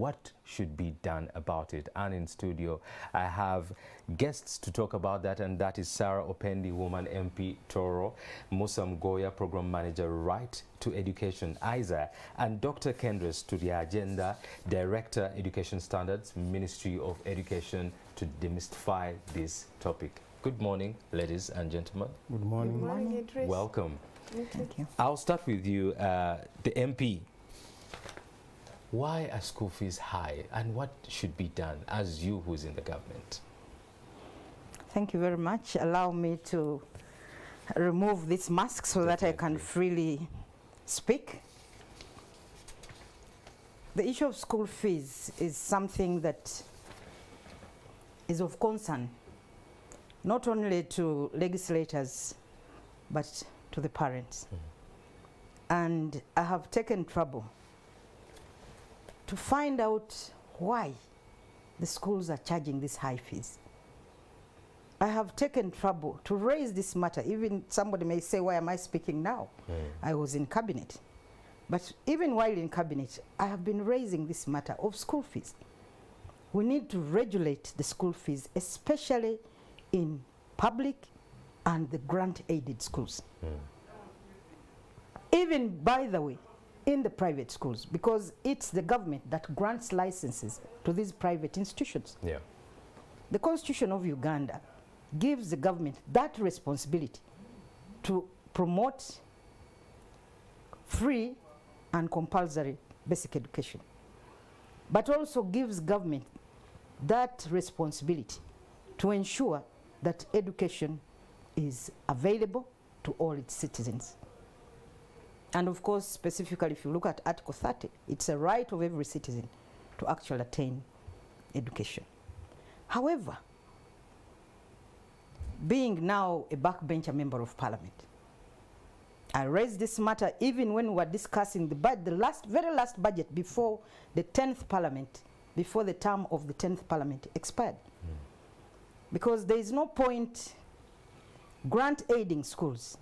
what should be done about it? And in studio, I have guests to talk about that, and that is Sarah Opendi, Woman MP Toro, Musa Mgoya, Program Manager, Right to Education, ISA, and Dr. Kendris to the Agenda, Director, Education Standards, Ministry of Education, to demystify this topic. Good morning, ladies and gentlemen. Good morning. Good morning, Idris. Welcome. Thank you. I'll start with you, the MP. Why are school fees high, and what should be done as you who's in the government? Thank you very much. Allow me to remove this mask so that I can freely speak. The issue of school fees is something that is of concern, not only to legislators, but to the parents. And I have taken trouble to find out why the schools are charging these high fees. I have taken trouble to raise this matter. Even somebody may say, why am I speaking now? I was in cabinet. But even while in cabinet, I have been raising this matter of school fees. We need to regulate the school fees, especially in public and the grant-aided schools. Even, by the way, in the private schools, because it's the government that grants licenses to these private institutions. Yeah. The Constitution of Uganda gives the government that responsibility to promote free and compulsory basic education, but also gives government that responsibility to ensure that education is available to all its citizens. And of course, specifically, if you look at Article 30, it's a right of every citizen to actually attain education. However, being now a backbencher member of parliament, I raised this matter even when we were discussing the very last budget before the 10th parliament, before the term of the 10th parliament expired. Because there is no point grant aiding schools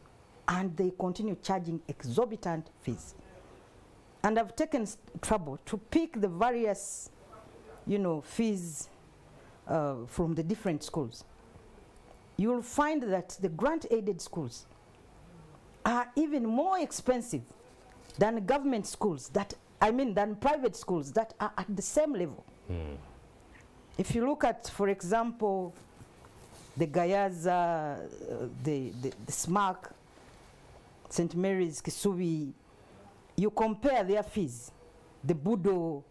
and they continue charging exorbitant fees. And I've taken trouble to pick the various, fees from the different schools. You'll find that the grant-aided schools are even more expensive than government schools than private schools that are at the same level. If you look at, for example, the Gayaza, the SMARC, St. Mary's, Kisubi, you compare their fees, the Budo,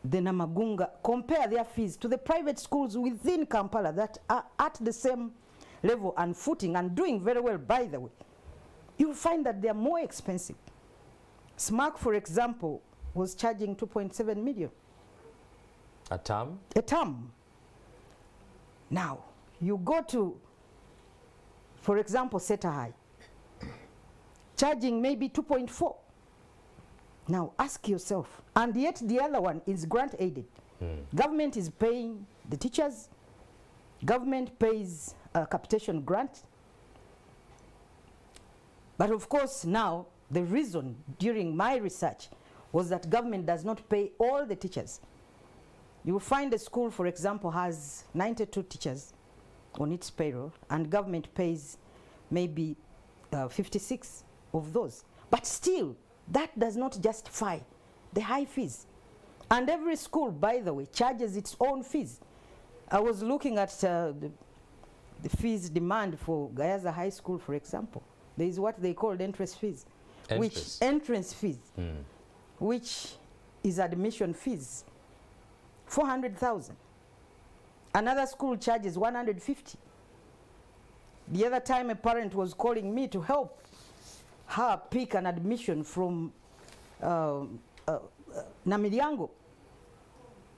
the Namagunga, compare their fees to the private schools within Kampala that are at the same level and footing and doing very well, by the way. You'll find that they are more expensive. SMARC, for example, was charging 2.7 million. A term? A term. Now, you go to, for example, Seta High, charging maybe 2.4. Now ask yourself, and yet the other one is grant aided. Government is paying the teachers, government pays a capitation grant. But of course now, the reason during my research was that government does not pay all the teachers. You will find a school, for example, has 92 teachers on its payroll, and government pays maybe 56 of those. But still, that does not justify the high fees. And every school, by the way, charges its own fees. I was looking at the fees demand for Gayaza High School, for example. There is what they call entrance fees, which is admission fees, 400,000. Another school charges 150. The other time a parent was calling me to help her pick an admission from Namilyango.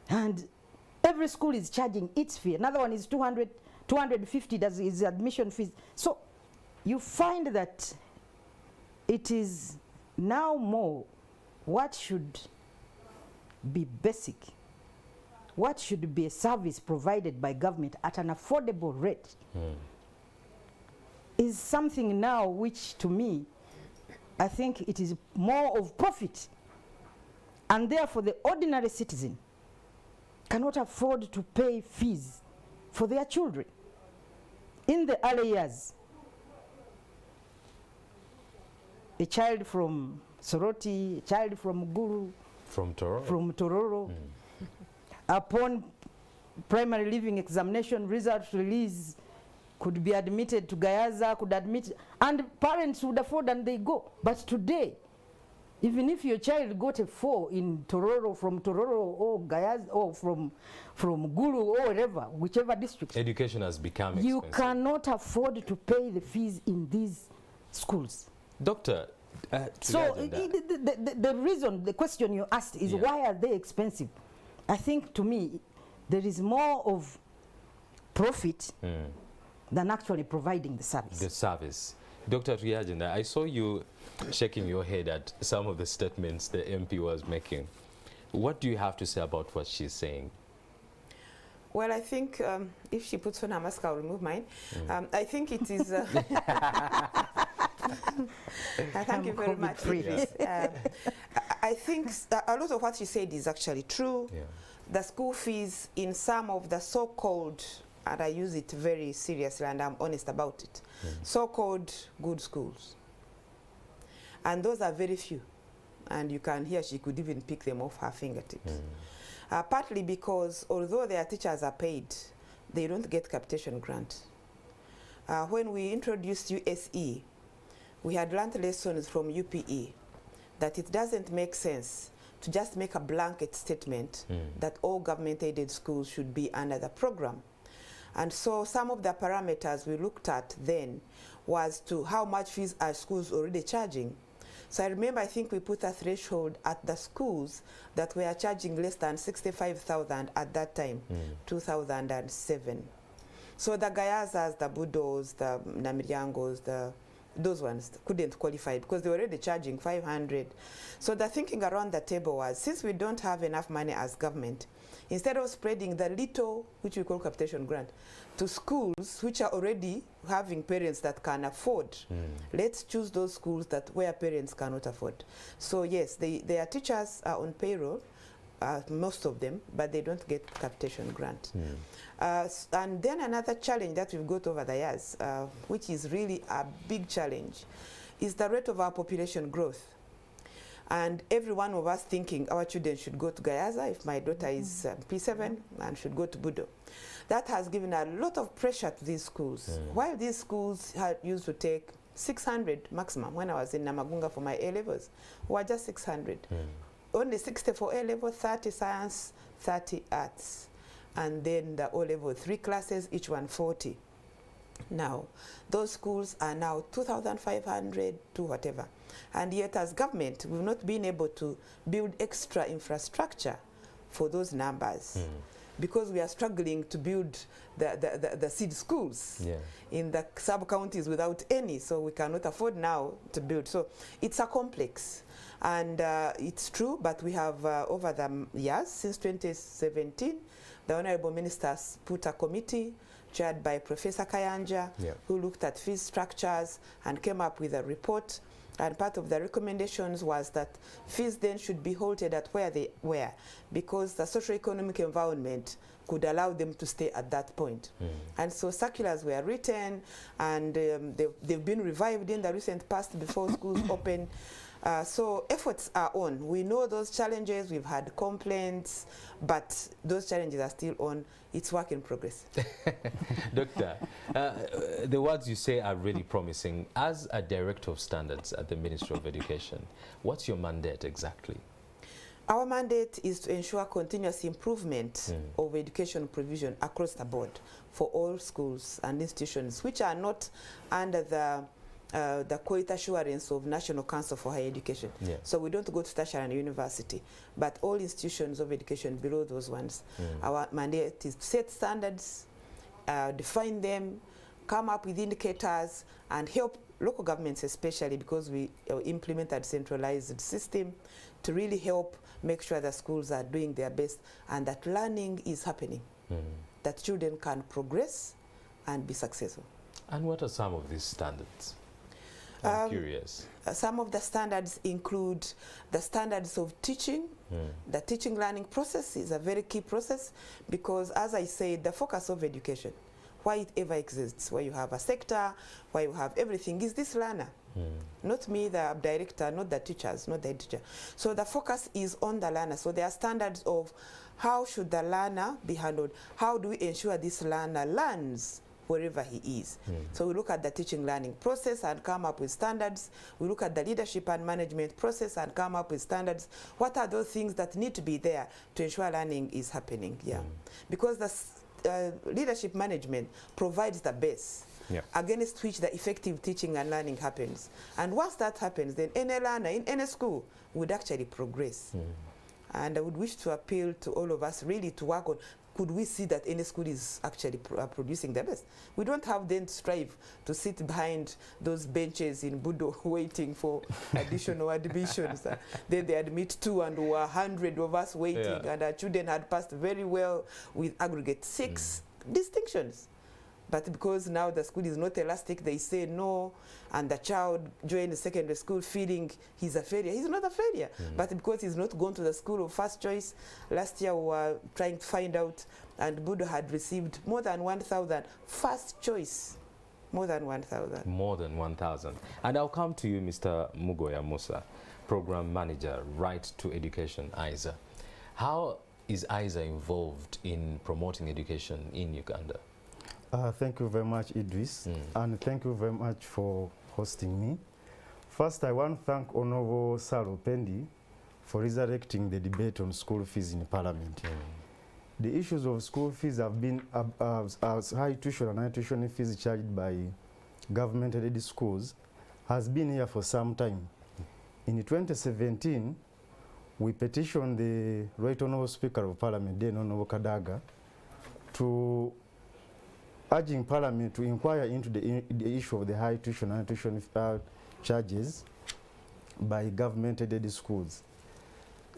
And every school is charging its fee. Another one is 250 is admission fees. So you find that it is now more what should be basic, what should be a service provided by government at an affordable rate is something now which, to me, I think it is more of profit And therefore, the ordinary citizen cannot afford to pay fees for their children. In the early years, a child from Soroti, a child from Gulu, From Tororo? from Tororo, upon primary leaving examination results release, could be admitted to Gayaza, could admit, and parents would afford and they go. But today, even if your child got a 4 in Tororo, from Tororo or Gayaza, or from Gulu or wherever, whichever district, Education has become expensive. you cannot afford to pay the fees in these schools. Doctor, So the reason, the question you asked is why are they expensive? I think to me, there is more of profit than actually providing the service. The service. Dr. Triagenda, I saw you shaking your head at some of the statements the MP was making. What do you have to say about what she's saying? Well, I think if she puts on her mask, I'll remove mine. I think it is... thank you very much. I think a lot of what she said is actually true. Yeah. The school fees in some of the so-called, and I use it very seriously and I'm honest about it, so-called good schools. And those are very few. And you can hear she could even pick them off her fingertips. Partly because although their teachers are paid, they don't get capitation grant. When we introduced USE, we had learned lessons from UPE that it doesn't make sense to just make a blanket statement that all government-aided schools should be under the program. And so some of the parameters we looked at then was to how much fees are schools already charging. So I remember, I think we put a threshold at the schools that were charging less than 65,000 at that time, 2007. So the Gayazas, the Budos, the Namiryangos, those ones couldn't qualify because they were already charging 500. So the thinking around the table was, since we don't have enough money as government, instead of spreading the little, which we call capitation grant, to schools which are already having parents that can afford, let's choose those schools that where parents cannot afford. So yes, their teachers are on payroll, most of them, but they don't get capitation grant. And then another challenge that we've got over the years, which is really a big challenge, is the rate of our population growth. And every one of us thinking our children should go to Gayaza if my daughter is P7 and should go to Budo. That has given a lot of pressure to these schools. While these schools used to take 600 maximum, when I was in Namagunga for my A-levels, were just 600. Only 60 for A-level, 30 science, 30 arts. And then the O-level 3 classes, each one 40. Now, those schools are now 2,500 to whatever. And yet as government, we've not been able to build extra infrastructure for those numbers. Because we are struggling to build the seed schools in the sub-counties without any, so we cannot afford now to build. So it's a complex. And it's true, but we have over the years, since 2017, the Honorable Ministers put a committee chaired by Professor Kayanja, who looked at fee structures and came up with a report. And part of the recommendations was that fees then should be halted at where they were, because the socio-economic environment could allow them to stay at that point. And so circulars were written, and they've been revived in the recent past before schools open. So efforts are on. We know those challenges, we've had complaints, but those challenges are still on. It's work in progress. Doctor, the words you say are really promising. As a Director of Standards at the Ministry of Education, what's your mandate exactly? Our mandate is to ensure continuous improvement of education provision across the board for all schools and institutions which are not under the quality assurance of National Council for Higher Education. So we don't go to tertiary and university, but all institutions of education below those ones. Our mandate is to set standards, define them, come up with indicators, and help local governments, especially because we implement a centralized system, to really help make sure the schools are doing their best and that learning is happening, that children can progress and be successful. And what are some of these standards? I'm curious. Some of the standards include the standards of teaching. The teaching learning process is a very key process because, as I said, the focus of education, why it ever exists, where you have a sector, where you have everything, is this learner. Not me, the director, not the teachers, not the teacher. So the focus is on the learner. So there are standards of how should the learner be handled. How do we ensure this learner learns wherever he is? So we look at the teaching learning process and come up with standards. We look at the leadership and management process and come up with standards. What are those things that need to be there to ensure learning is happening? Because the leadership management provides the base against which the effective teaching and learning happens. And once that happens, then any learner in any school would actually progress. And I would wish to appeal to all of us really to work on, could we see that any school is actually producing the best? We don't have then to strive to sit behind those benches in Budo waiting for additional admissions. Then they admit 2 and 100 of us waiting, and our children had passed very well with aggregate 6 distinctions. But because now the school is not elastic, they say no, and the child joined the secondary school feeling he's a failure. He's not a failure, but because he's not gone to the school of first choice. Last year we were trying to find out, and Budo had received more than 1,000 first choice. More than 1,000. More than 1,000. And I'll come to you, Mr. Mugoya Musa, Program Manager, Right to Education, ISA. How is ISA involved in promoting education in Uganda? Thank you very much, Idris, and thank you very much for hosting me. First, I want to thank Honorable Sarah Opendi for resurrecting the debate on school fees in Parliament. The issues of school fees have been as high tuition and high tuition fees charged by government-aided schools has been here for some time. In 2017, we petitioned the Right Honorable Speaker of Parliament, then Honorable Kadaga, to urging Parliament to inquire into the issue of the high tuition and tuition charges by government-aided schools.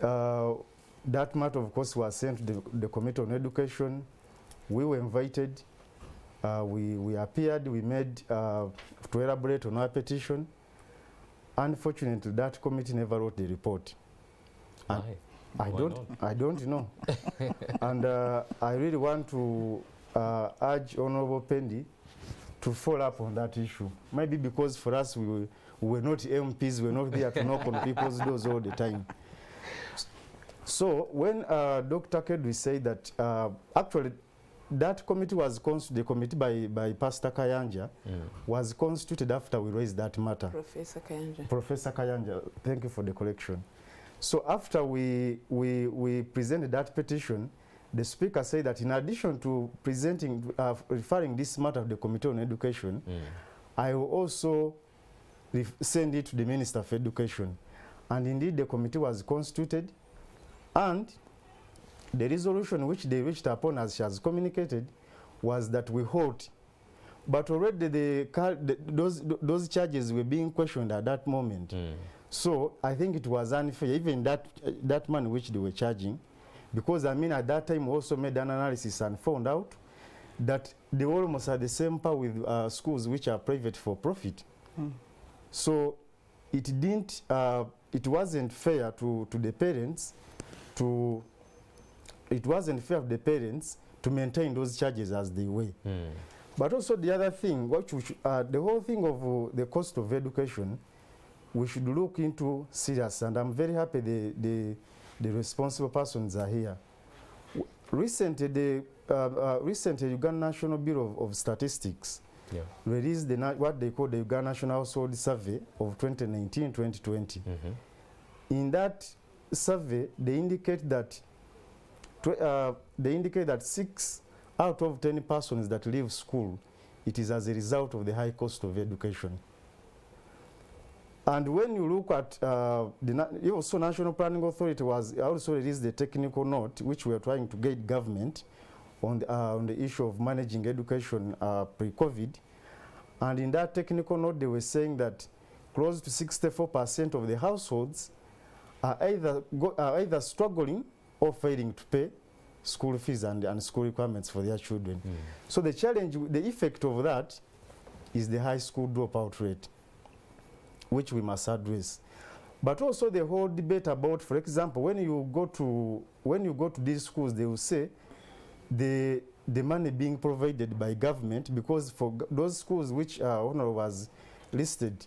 That matter, of course, was sent to the Committee on Education. We were invited. We appeared. We made to elaborate on our petition. Unfortunately, that committee never wrote the report. And I don't know. And I really want to urge Honorable Pendi to follow up on that issue. Maybe because for us we were not MPs, we were not there to knock on people's doors all the time. So when Dr. Kedwi said that actually that committee was the committee by Pastor Kayanja was constituted after we raised that matter. Professor Kayanja, thank you for the correction. So after we presented that petition, the Speaker said that in addition to presenting, referring this matter to the Committee on Education, I will also send it to the Minister of Education. And indeed, the committee was constituted, and the resolution which they reached upon, as she has communicated, was that we hold. But already those charges were being questioned at that moment. So I think it was unfair, even that money which they were charging, because I mean at that time we also made an analysis and found out that they almost are the same power with schools which are private for profit. So it didn't, it wasn't fair to the parents it wasn't fair for the parents to maintain those charges as they were. But also the other thing, which we should, the whole thing of the cost of education, we should look into serious, and I'm very happy the responsible persons are here. Recently, the Uganda National Bureau of Statistics released what they call the Uganda National Household Survey of 2019-2020. In that survey, they indicate that 6 out of 10 persons that leave school, it is as a result of the high cost of education. And when you look at also National Planning Authority was also released the technical note, which we are trying to guide government on the issue of managing education pre-COVID. And in that technical note, they were saying that close to 64% of the households are either struggling or failing to pay school fees and school requirements for their children. So the challenge, the effect of that is the high school dropout rate. which we must address. But also the whole debate about, for example, when you go to these schools, they will say the money being provided by government, because for those schools which Honor was listed,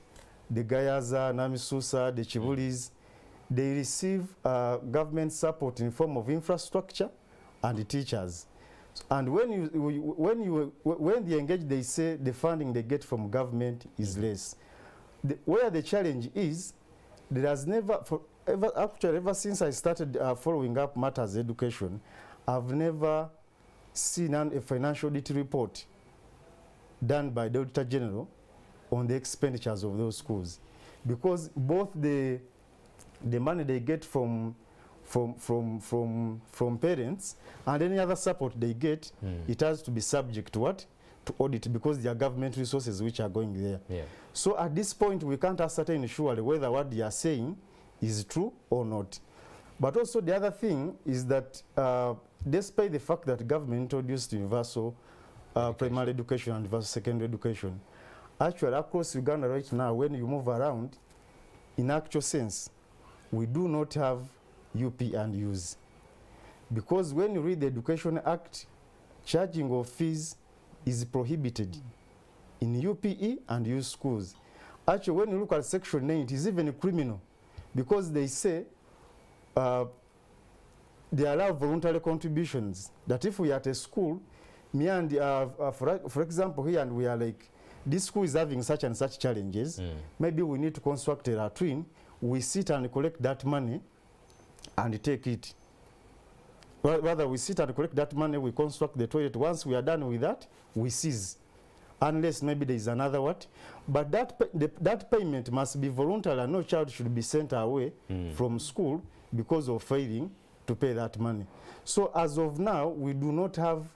the Gayaza, Namisusa, the Chibulis, they receive government support in form of infrastructure and the teachers. And when they engage, they say the funding they get from government is less. Where the challenge is, there has never, actually ever since I started following up matters education, I've never seen a financial audit report done by the Auditor General on the expenditures of those schools, because both the money they get from parents and any other support they get, it has to be subject to what? To audit, because there are government resources which are going there. Yeah. So at this point, we can't ascertain surely whether what they are saying is true or not. But also the other thing is that despite the fact that government introduced universal primary education and universal secondary education, actually across Uganda right now, when you move around, in actual sense, we do not have UP and U's. Because when you read the Education Act, charging of fees is prohibited in UPE and U schools. Actually, when you look at Section 9, it is even criminal, because they say they allow voluntary contributions, that if we are at a school, me and, for example, here, and we are like, this school is having such and such challenges, maybe we need to construct a latrine, we sit and collect that money and take it. Rather, we sit and collect that money, we construct the toilet. Once we are done with that, we cease. Unless maybe there is another what. But that payment must be voluntary, and no child should be sent away from school because of failing to pay that money. So as of now, we do not have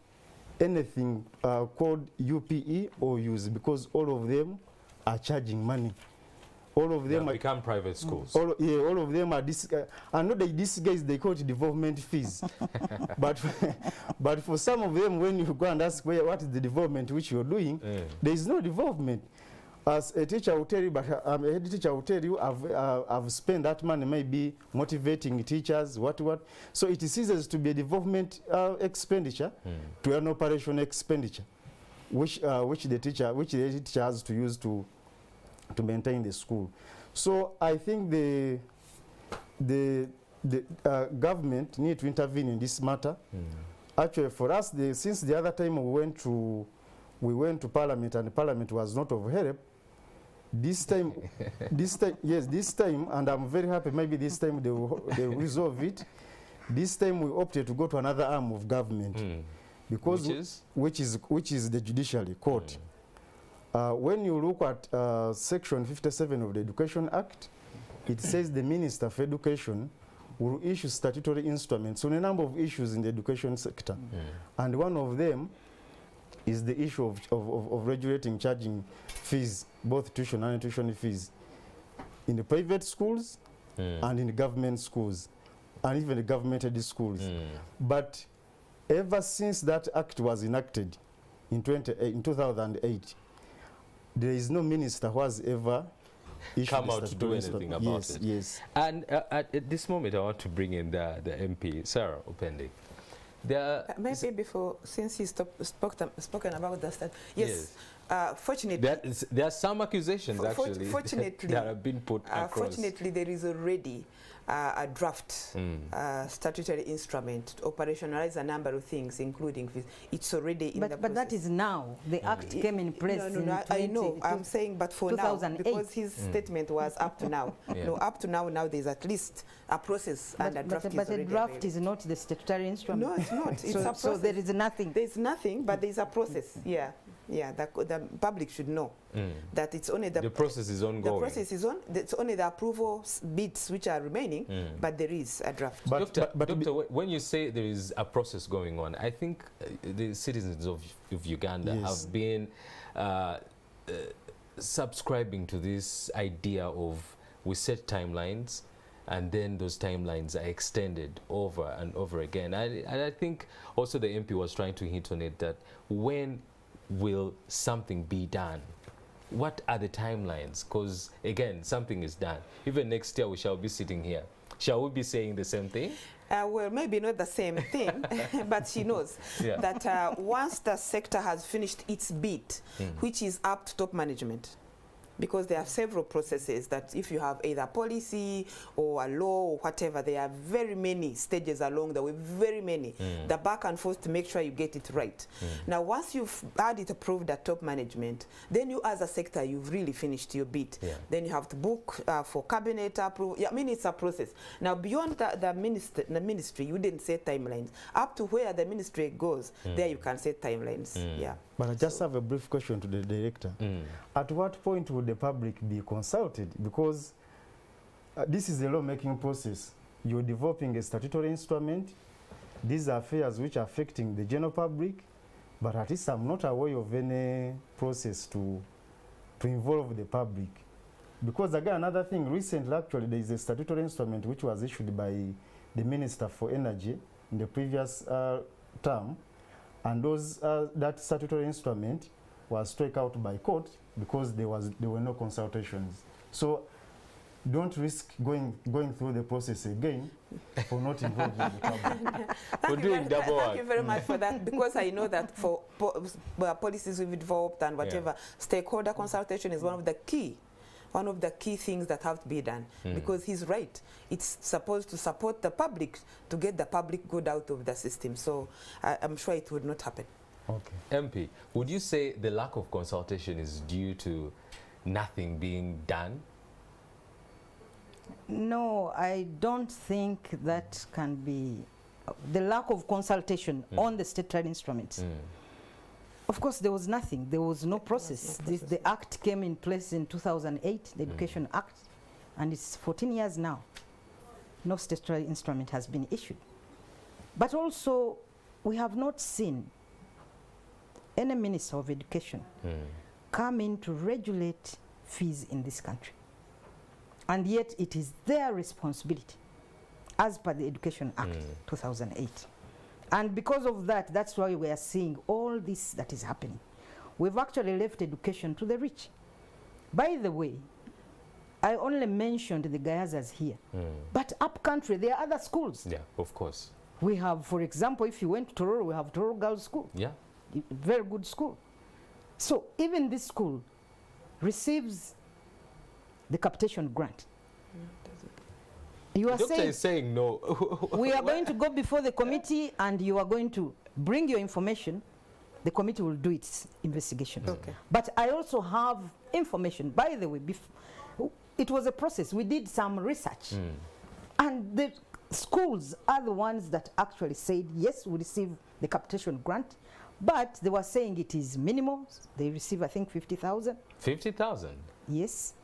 anything called UPE or U's, because all of them are charging money. All of them become private schools. All of them are I know these guys, they call it development fees. but for some of them, when you go and ask what is the development which you're doing, there is no development. As a teacher will tell you, but a head teacher will tell you, I've spent that money maybe motivating teachers, what. So it ceases to be a development expenditure to an operation expenditure, which the teacher has to use to maintain the school. So I think the government need to intervene in this matter. Actually, for us, since the other time we went to Parliament and Parliament was not of help, this time, and I'm very happy, maybe this time they will resolve it. This time we opted to go to another arm of government, because which is the judiciary court. When you look at Section 57 of the Education Act, it says the Minister for Education will issue statutory instruments on a number of issues in the education sector. And one of them is the issue of regulating charging fees, both tuition and tuition fees, in the private schools and in the government schools, and even the government-aided schools. But ever since that act was enacted in 2008, there is no minister who has ever come out to do anything about it. Yes. And at this moment, I want to bring in the MP, Sarah Opendi. Maybe before, since he's spoken about that, yes. Fortunately, there are some accusations actually fortunately, that have been put across. Fortunately, there is already a draft statutory instrument to operationalize a number of things, including fees. It's already in the process. But that is now. The act came in place in I know. I'm saying, but for 2008. now, because his statement was up to now. No, up to now there's at least a process, and a draft is But already a draft available. is not the statutory instrument. No, it's not. It's a process. So there is nothing. There's nothing, but there's a process. Yeah. The public should know that it's only the process is ongoing. The process is on. It's only the approval bits which are remaining, but there is a draft. Doctor, when you say there is a process going on, I think the citizens of Uganda have been subscribing to this idea of we set timelines, and then those timelines are extended over and over again. And I think also the MP was trying to hint on it, that when will something be done what are the timelines? Because again, something is done. Even next year we shall be sitting here. Shall we be saying the same thing? Well, maybe not the same thing, but she knows that once the sector has finished its bit, which is up to top management, because there are several processes that if you have either policy or a law or whatever, there are very many stages along the way, very many. The back and forth to make sure you get it right. Now, once you've had it approved at top management, then you as a sector, you've really finished your bit. Then you have to book for cabinet approval. I mean, it's a process. Now, beyond the ministry, you didn't set timelines. Up to where the ministry goes, there you can set timelines. But I just have a brief question to the director. At what point would the public be consulted? Because this is a lawmaking process. You're developing a statutory instrument. These are affairs which are affecting the general public, but at least I'm not aware of any process to involve the public. Because again, another thing, recently actually there is a statutory instrument which was issued by the Minister for Energy in the previous term, and that statutory instrument was struck out by court because there were no consultations. So don't risk going through the process again for not involving the public. For doing double work. Thank you very much for that, because I know that for policies we've developed and whatever, stakeholder consultation is one of the key things that have to be done, because he's right. It's supposed to support the public to get the public good out of the system. So I'm sure it would not happen. Okay. MP, would you say the lack of consultation is due to nothing being done? No, I don't think that can be the lack of consultation on the statutory instruments. Of course, there was nothing. There was no process. The Act came in place in 2008, the Education Act, and it's 14 years now. No statutory instrument has been issued. But also, we have not seen any Minister of Education come in to regulate fees in this country. And yet, it is their responsibility, as per the Education Act 2008. And because of that, that's why we are seeing all this that is happening. We've actually left education to the rich. By the way, I only mentioned the Gayazas here, but up country, there are other schools. Yeah, of course. We have, for example, if you went to Tororo, we have Tororo Girls School. Yeah. Very good school. So even this school receives the capitation grant. You are saying no. We are going to go before the committee and you are going to bring your information. The committee will do its investigation. Okay. But I also have information. By the way, it was a process. We did some research. And the schools are the ones that actually said, yes, we receive the capitation grant. But they were saying it is minimal. They receive, I think, 50,000. 50,000? Yes.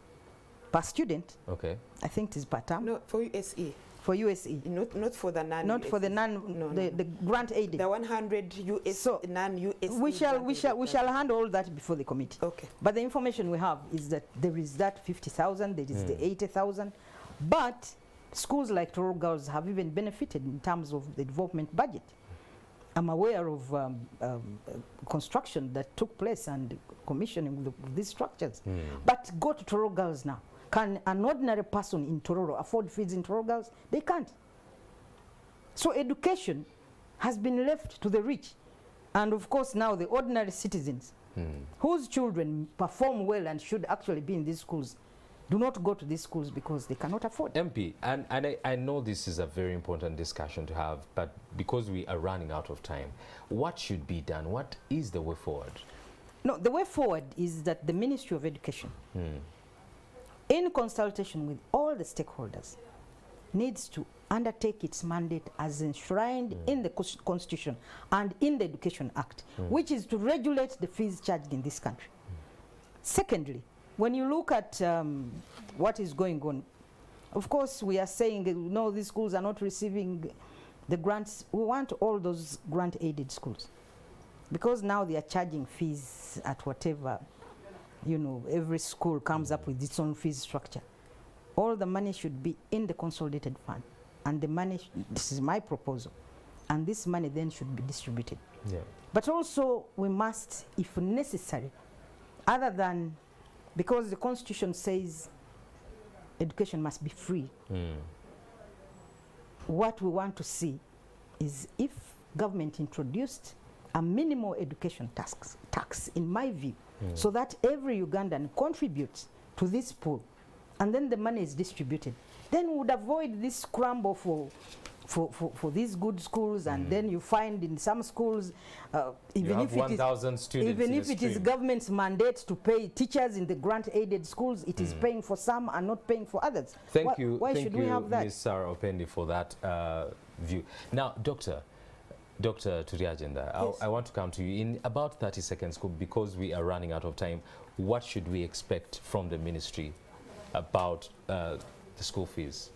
Per student. Okay. I think it is per term. No, for USE. For USE. Not for the non. Not for the the grant aided. The 100 US so non-USE. We shall handle all that before the committee. Okay. But the information we have is that there is that 50,000, there is the 80,000, but schools like Tororo Girls have even benefited in terms of the development budget. I'm aware of construction that took place and commissioning these structures. But go to Tororo Girls now. Can an ordinary person in Tororo afford fees in Tororo Girls? They can't. So education has been left to the rich. And of course now the ordinary citizens whose children perform well and should actually be in these schools do not go to these schools because they cannot afford. MP, and I know this is a very important discussion to have, but because we are running out of time, what should be done? What is the way forward? No, the way forward is that the Ministry of Education, in consultation with all the stakeholders, needs to undertake its mandate as enshrined in the Constitution and in the Education Act, which is to regulate the fees charged in this country. Secondly, when you look at what is going on, of course, we are saying, no, these schools are not receiving the grants. We want all those grant-aided schools, because now they are charging fees at whatever, you know, every school comes up with its own fees structure. All the money should be in the consolidated fund, and the money, this is my proposal, and this money then should be distributed. Yeah. But also, we must, if necessary, other than because the Constitution says education must be free. What we want to see is if government introduced a minimal education tax, in my view, so that every Ugandan contributes to this pool, and then the money is distributed, then we would avoid this scramble for these good schools, and then you find in some schools, even if 1,000 students, even if it is government's mandate to pay teachers in the grant-aided schools, it is paying for some and not paying for others. Thank you. Why should we have that? Ms. Sarah Opendi, for that view. Now, Dr. Turiagenda, yes. I want to come to you in about 30 seconds because we are running out of time. What should we expect from the ministry about the school fees?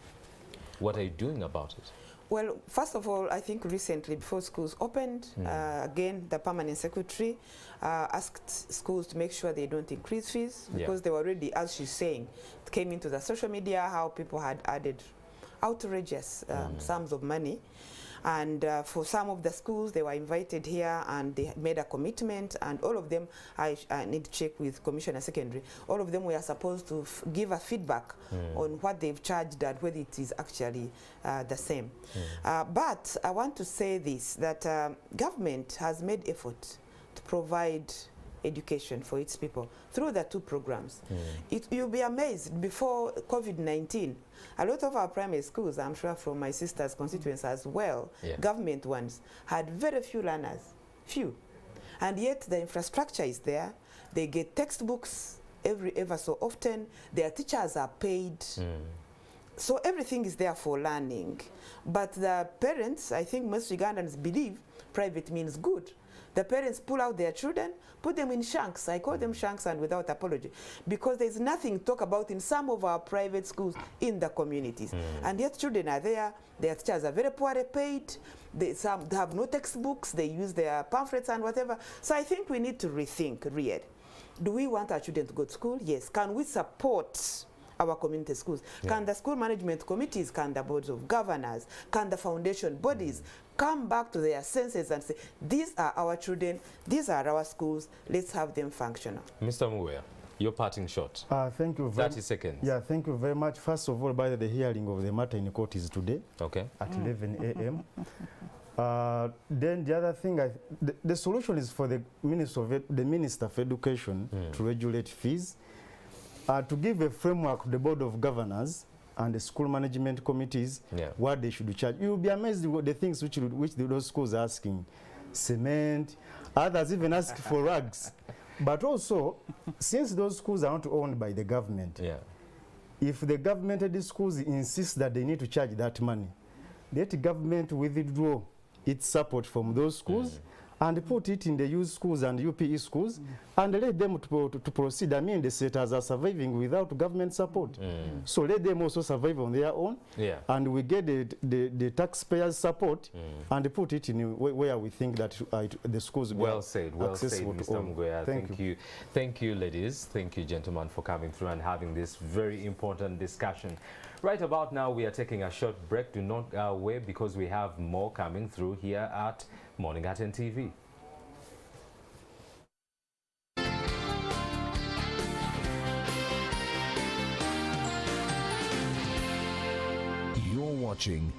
What are you doing about it? Well, first of all, I think recently, before schools opened, again, the permanent secretary asked schools to make sure they don't increase fees, because they were already, as she's saying, it came into the social media how people had added outrageous sums of money. And for some of the schools, they were invited here and they made a commitment, and all of them, I need to check with Commissioner Secondary, all of them were supposed to give a feedback on what they've charged and whether it is actually the same. But I want to say this, that government has made effort to provide education for its people through the two programs. You'll be amazed, before COVID-19, a lot of our primary schools, I'm sure from my sister's constituents as well, government ones, had very few learners, few. And yet the infrastructure is there. They get textbooks ever so often. Their teachers are paid. So everything is there for learning. But the parents, I think most Ugandans believe private means good. The parents pull out their children, put them in shanks. I call them shanks, and without apology, because there's nothing to talk about in some of our private schools in the communities. And yet children are there, their teachers are very poorly paid, they have no textbooks, they use their pamphlets and whatever. So I think we need to rethink, really. Do we want our children to go to school? Yes. Can we support our community schools? Can the school management committees, can the boards of governors, can the foundation bodies come back to their senses and say, these are our children, these are our schools, let's have them functional. Mr. Muwea, your parting shot. Thank you. 30 seconds. Yeah, thank you very much. First of all, by the hearing of the matter in court is today, at 11 a.m. Then the other thing, the solution is for the Minister of Education to regulate fees, to give a framework to the Board of Governors and the school management committees what they should charge. You'll be amazed at the things which those schools are asking. Cement, others even ask for rugs. But also, since those schools are not owned by the government, if the government schools insist that they need to charge that money, let the government withdraw its support from those schools and put it in the youth schools and UPE schools and let them to proceed. I mean, the sectors are surviving without government support. So let them also survive on their own, and we get the taxpayers' support and put it in where we think that the schools will well said, Mr. Muwea. Thank you. Thank you, ladies. Thank you, gentlemen, for coming through and having this very important discussion. Right about now, we are taking a short break. Do not go away, because we have more coming through here at Morning at NTV. You're watching